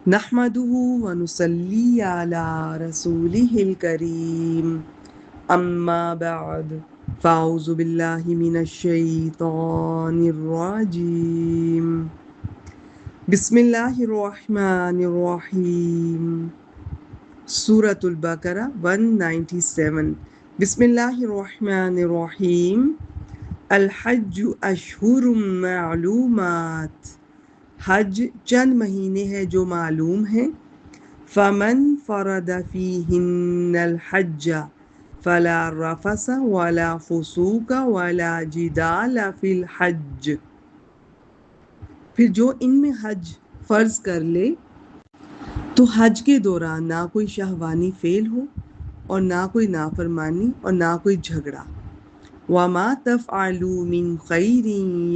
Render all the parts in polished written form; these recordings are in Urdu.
نحمده ونصلي على رسوله الكريم أما بعد فأعوذ بالله من الشيطان الرجيم بسم الله الرحمن الرحيم سورة البقرة 197 بسم الله الرحمن الرحيم الحج أشهر معلومات حج چند مہینے ہیں جو معلوم ہیں فمن فرد فیہن الحج فلا رفث ولا فسوق ولا جدال فی الحج، پھر جو ان میں حج فرض کر لے تو حج کے دوران نہ کوئی شہوانی فعل ہو اور نہ کوئی نافرمانی اور نہ کوئی جھگڑا۔ وما تفعلوا من خیر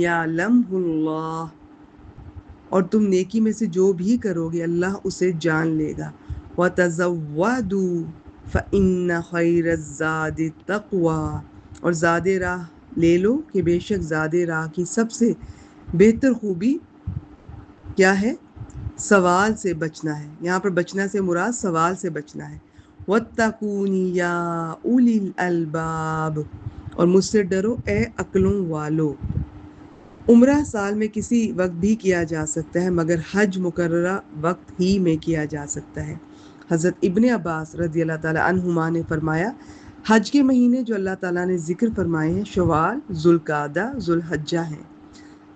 یعلمہ اللہ، اور تم نیکی میں سے جو بھی کرو گے اللہ اسے جان لے گا۔ وَتَزَوَّدُوا فَإِنَّ خَيْرَ الزَّادِ التَّقْوَىٰ، اور زاد راہ لے لو کہ بے شک زاد راہ کی سب سے بہتر خوبی کیا ہے؟ سوال سے بچنا ہے۔ یہاں پر بچنا سے مراد سوال سے بچنا ہے۔ وَاتَّقُونِ يَا أُولِي الْأَلْبَابِ، اور مجھ سے ڈرو اے عقلوں والو۔ عمرہ سال میں کسی وقت بھی کیا جا سکتا ہے مگر حج مقررہ وقت ہی میں کیا جا سکتا ہے۔ حضرت ابن عباس رضی اللہ تعالیٰ عنہما نے فرمایا، حج کے مہینے جو اللہ تعالیٰ نے ذکر فرمائے ہیں شوال، ذوالقعدہ، ذوالحجہ ہیں۔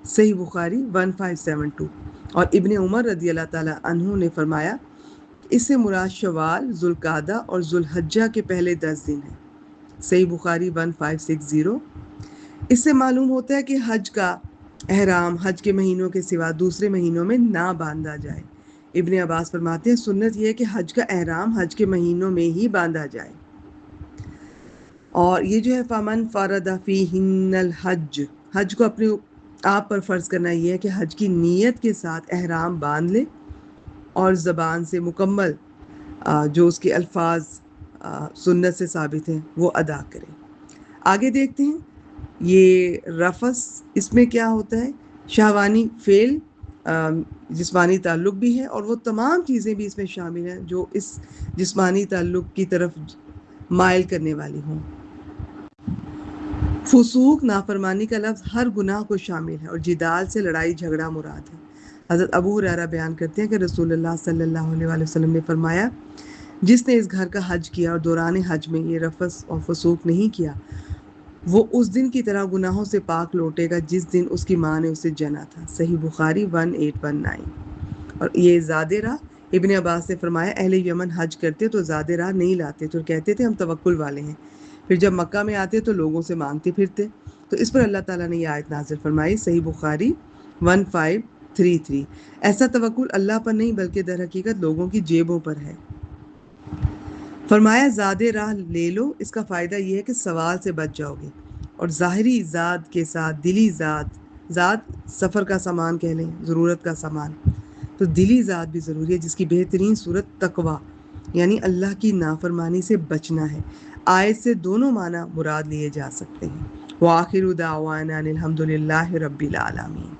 صحیح بخاری 1572۔ اور ابن عمر رضی اللہ تعالیٰ عنہ نے فرمایا اس سے مراد شوال، ذوالقعدہ اور ذوالحجہ کے پہلے 10 دن ہیں۔ صحیح بخاری 1560۔ اس سے معلوم ہوتا ہے کہ حج کا احرام حج کے مہینوں کے سوا دوسرے مہینوں میں نہ باندھا جائے۔ ابن عباس فرماتے ہیں سنت یہ ہے کہ حج کا احرام حج کے مہینوں میں ہی باندھا جائے۔ اور یہ جو ہے فمن فرد فیہن الحج، حج کو اپنے آپ پر فرض کرنا یہ ہے کہ حج کی نیت کے ساتھ احرام باندھ لے اور زبان سے مکمل جو اس کے الفاظ سنت سے ثابت ہیں وہ ادا کرے۔ آگے دیکھتے ہیں یہ رفث، اس میں کیا ہوتا ہے؟ شہوانی فعل، جسمانی تعلق بھی ہے اور وہ تمام چیزیں بھی اس میں شامل ہیں جو اس جسمانی تعلق کی طرف مائل کرنے والی ہوں۔ فسوق نافرمانی کا لفظ ہر گناہ کو شامل ہے اور جدال سے لڑائی جھگڑا مراد ہے۔ حضرت ابو ہریرہ بیان کرتے ہیں کہ رسول اللہ صلی اللہ علیہ وآلہ وسلم نے فرمایا جس نے اس گھر کا حج کیا اور دوران حج میں یہ رفث اور فسوق نہیں کیا وہ اس دن کی طرح گناہوں سے پاک لوٹے گا جس دن اس کی ماں نے اسے جنا تھا۔ صحیح بخاری 1819۔ اور یہ زاد راہ، ابن عباس نے فرمایا اہل یمن حج کرتے تو زاد راہ نہیں لاتے تو کہتے تھے ہم توکل والے ہیں، پھر جب مکہ میں آتے تو لوگوں سے مانگتے پھرتے، تو اس پر اللہ تعالیٰ نے یہ آیت نازل فرمائی۔ صحیح بخاری 1533۔ ایسا توکل اللہ پر نہیں بلکہ در حقیقت لوگوں کی جیبوں پر ہے۔ فرمایا زاد راہ لے لو، اس کا فائدہ یہ ہے کہ سوال سے بچ جاؤ گے، اور ظاہری زاد کے ساتھ دلی زاد سفر کا سامان کہہ لیں، ضرورت کا سامان، تو دلی زاد بھی ضروری ہے جس کی بہترین صورت تقوی یعنی اللہ کی نافرمانی سے بچنا ہے۔ آیت سے دونوں معنی مراد لیے جا سکتے ہیں۔ وآخر دعوانا الحمد للہ رب العالمین۔